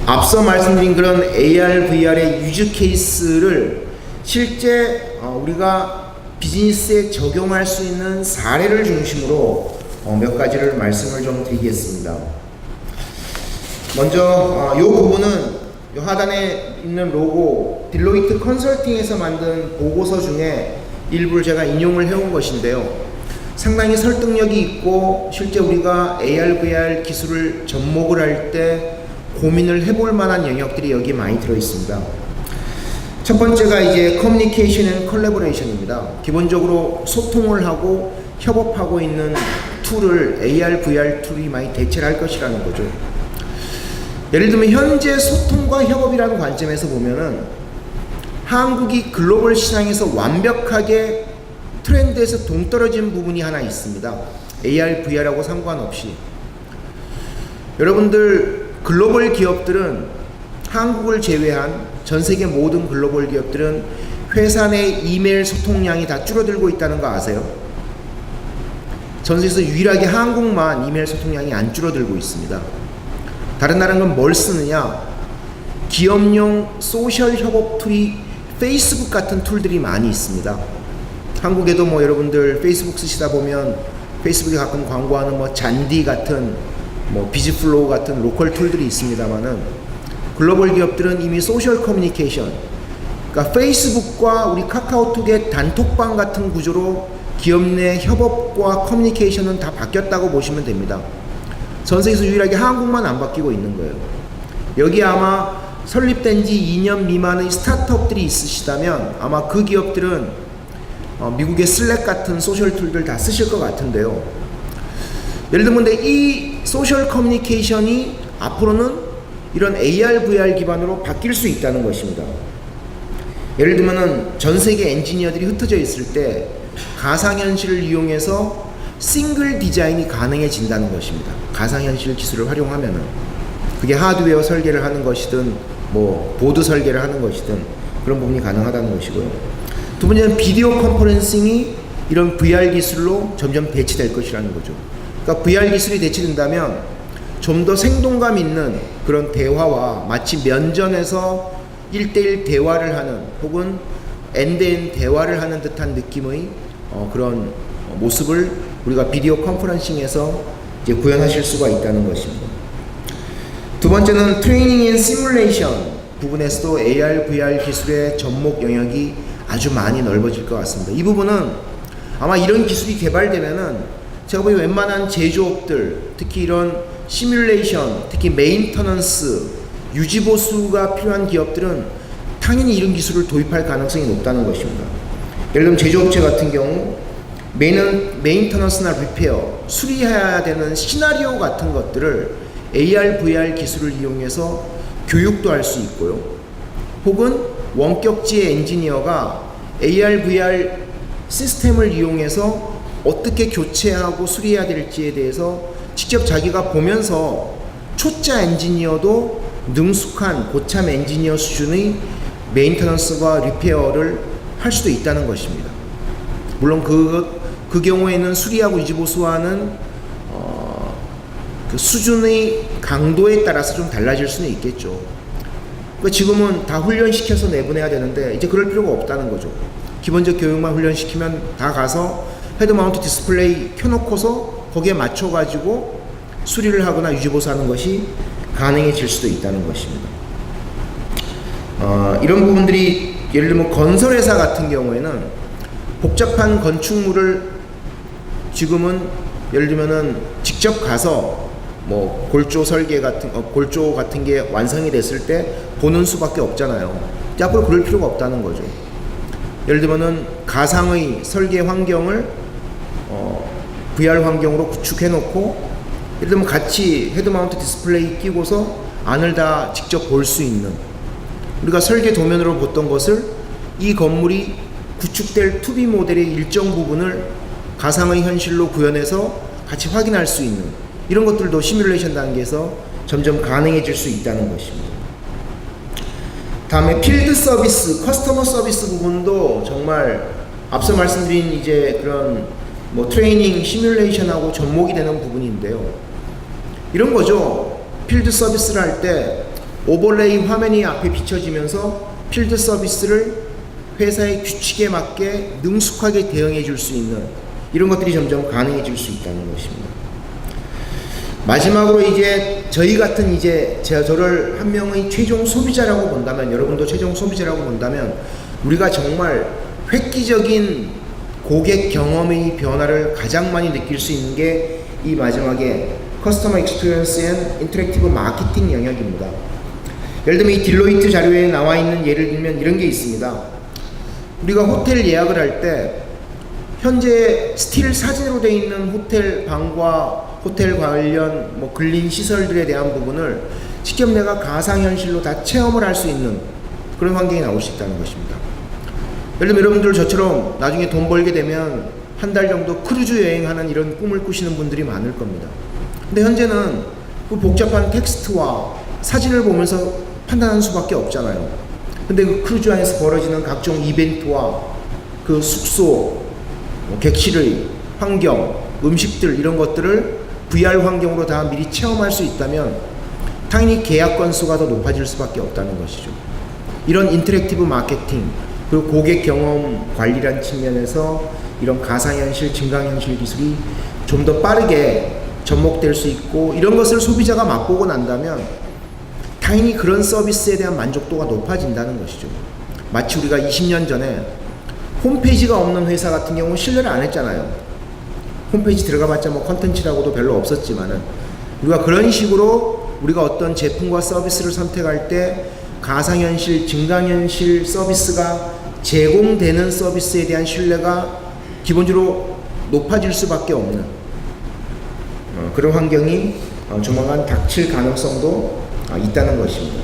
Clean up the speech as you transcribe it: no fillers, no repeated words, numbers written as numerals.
앞서 말씀드린 그런 AR, VR의 유즈 케이스를 실제 우리가 비즈니스에 적용할 수 있는 사례를 중심으로 몇 가지를 말씀을 좀 드리겠습니다. 먼저 이 부분은 이 하단에 있는 로고 딜로이트 컨설팅에서 만든 보고서 중에 일부를 제가 인용을 해온 것인데요. 상당히 설득력이 있고 실제 우리가 AR, VR 기술을 접목을 할 때 고민을 해볼 만한 영역들이 여기 많이 들어 있습니다. 첫 번째가 이제 커뮤니케이션 앤 컬래버레이션입니다. 기본적으로 소통을 하고 협업하고 있는 툴을 AR, VR 툴이 많이 대체를 할 것이라는 거죠. 예를 들면 현재 소통과 협업이라는 관점에서 보면은 한국이 글로벌 시장에서 완벽하게 트렌드에서 동떨어진 부분이 하나 있습니다. AR, VR하고 상관없이. 여러분들 글로벌 기업들은 한국을 제외한 전 세계 모든 글로벌 기업들은 회사 내 이메일 소통량이 다 줄어들고 있다는 거 아세요? 전 세계에서 유일하게 한국만 이메일 소통량이 안 줄어들고 있습니다. 다른 나라는 뭘 쓰느냐? 기업용 소셜 협업 툴이 페이스북 같은 툴들이 많이 있습니다. 한국에도 뭐 여러분들 페이스북 쓰시다 보면 페이스북에 가끔 광고하는 뭐 잔디 같은 뭐 비즈플로우 같은 로컬 툴들이 있습니다만은 글로벌 기업들은 이미 소셜 커뮤니케이션, 그러니까 페이스북과 우리 카카오톡의 단톡방 같은 구조로 기업 내 협업과 커뮤니케이션은 다 바뀌었다고 보시면 됩니다. 전 세계에서 유일하게 한국만 안 바뀌고 있는 거예요. 여기 아마 설립된 지 2년 미만의 스타트업들이 있으시다면 아마 그 기업들은 미국의 슬랙 같은 소셜 툴들 다 쓰실 것 같은데요. 예를 들면 이 소셜 커뮤니케이션이 앞으로는 이런 AR, VR 기반으로 바뀔 수 있다는 것입니다. 예를 들면 전 세계 엔지니어들이 흩어져 있을 때 가상현실을 이용해서 싱글 디자인이 가능해진다는 것입니다. 가상현실 기술을 활용하면은 그게 하드웨어 설계를 하는 것이든 뭐 보드 설계를 하는 것이든 그런 부분이 가능하다는 것이고요. 두 번째는 비디오 컨퍼런싱이 이런 VR 기술로 점점 대체될 것이라는 거죠. 그러니까 VR 기술이 대체된다면 좀 더 생동감 있는 그런 대화와 마치 면전에서 1대1 대화를 하는 혹은 엔드엔드 대화를 하는 듯한 느낌의 그런 모습을 우리가 비디오 컨퍼런싱에서 이제 구현하실 수가 있다는 것입니다. 두 번째는 트레이닝 앤 시뮬레이션 부분에서도 AR, VR 기술의 접목 영역이 아주 많이 넓어질 것 같습니다. 이 부분은 아마 이런 기술이 개발되면은 제가 보기엔 웬만한 제조업들, 특히 이런 시뮬레이션, 특히 메인터넌스, 유지보수가 필요한 기업들은 당연히 이런 기술을 도입할 가능성이 높다는 것입니다. 예를 들면 제조업체 같은 경우 메인터넌스나 리페어, 수리해야 되는 시나리오 같은 것들을 AR, VR 기술을 이용해서 교육도 할 수 있고요. 혹은 원격지의 엔지니어가 AR, VR 시스템을 이용해서 어떻게 교체하고 수리해야 될지에 대해서 직접 자기가 보면서 초짜 엔지니어도 능숙한 고참 엔지니어 수준의 메인터넌스와 리페어를 할 수도 있다는 것입니다. 물론 그 경우에는 수리하고 유지보수하는 그 수준의 강도에 따라서 좀 달라질 수는 있겠죠. 그러니까 지금은 다 훈련시켜서 내보내야 되는데 이제 그럴 필요가 없다는 거죠. 기본적 교육만 훈련시키면 다 가서 헤드 마운트 디스플레이 켜놓고서 거기에 맞춰가지고 수리를 하거나 유지보수하는 것이 가능해질 수도 있다는 것입니다. 이런 부분들이 예를 들면 건설회사 같은 경우에는 복잡한 건축물을 지금은 예를 들면은 직접 가서 뭐 골조 설계 같은 골조 같은 게 완성이 됐을 때 보는 수밖에 없잖아요. 앞으로 그럴 필요가 없다는 거죠. 예를 들면은 가상의 설계 환경을 VR 환경으로 구축해 놓고 예를 들면 같이 헤드 마운트 디스플레이 끼고서 안을 다 직접 볼 수 있는, 우리가 설계 도면으로 봤던 것을 이 건물이 구축될 투비 모델의 일정 부분을 가상의 현실로 구현해서 같이 확인할 수 있는 이런 것들도 시뮬레이션 단계에서 점점 가능해질 수 있다는 것입니다. 다음에 필드 서비스, 커스터머 서비스 부분도 정말 앞서 말씀드린 이제 그런 뭐 트레이닝, 시뮬레이션하고 접목이 되는 부분인데요. 이런 거죠. 필드 서비스를 할 때 오버레이 화면이 앞에 비춰지면서 필드 서비스를 회사의 규칙에 맞게 능숙하게 대응해 줄 수 있는 이런 것들이 점점 가능해질 수 있다는 것입니다. 마지막으로 이제 저희 같은 이제 저를 한 명의 최종 소비자라고 본다면, 여러분도 최종 소비자라고 본다면, 우리가 정말 획기적인 고객 경험의 변화를 가장 많이 느낄 수 있는 게 이 마지막에 커스터머 익스피리언스 앤 인터랙티브 마케팅 영역입니다. 예를 들면 이 딜로이트 자료에 나와 있는 예를 들면 이런 게 있습니다. 우리가 호텔 예약을 할 때 현재 스틸 사진으로 되어 있는 호텔 방과 호텔 관련 뭐 근린 시설들에 대한 부분을 직접 내가 가상현실로 다 체험을 할 수 있는 그런 환경이 나올 수 있다는 것입니다. 예를 들면 여러분들 저처럼 나중에 돈 벌게 되면 한 달 정도 크루즈 여행하는 이런 꿈을 꾸시는 분들이 많을 겁니다. 근데 현재는 그 복잡한 텍스트와 사진을 보면서 판단하는 수밖에 없잖아요. 근데 그 크루즈 안에서 벌어지는 각종 이벤트와 그 숙소, 객실의 환경, 음식들 이런 것들을 VR 환경으로 다 미리 체험할 수 있다면 당연히 계약 건수가 더 높아질 수밖에 없다는 것이죠. 이런 인터랙티브 마케팅 그리고 고객 경험 관리라는 측면에서 이런 가상현실, 증강현실 기술이 좀 더 빠르게 접목될 수 있고 이런 것을 소비자가 맛보고 난다면 당연히 그런 서비스에 대한 만족도가 높아진다는 것이죠. 마치 우리가 20년 전에 홈페이지가 없는 회사 같은 경우는 신뢰를 안 했잖아요. 홈페이지 들어가봤자 뭐 컨텐츠라고도 별로 없었지만은 우리가 그런 식으로 우리가 어떤 제품과 서비스를 선택할 때 가상현실, 증강현실 서비스가 제공되는 서비스에 대한 신뢰가 기본적으로 높아질 수밖에 없는 그런 환경이 조만간 닥칠 가능성도 있다는 것입니다.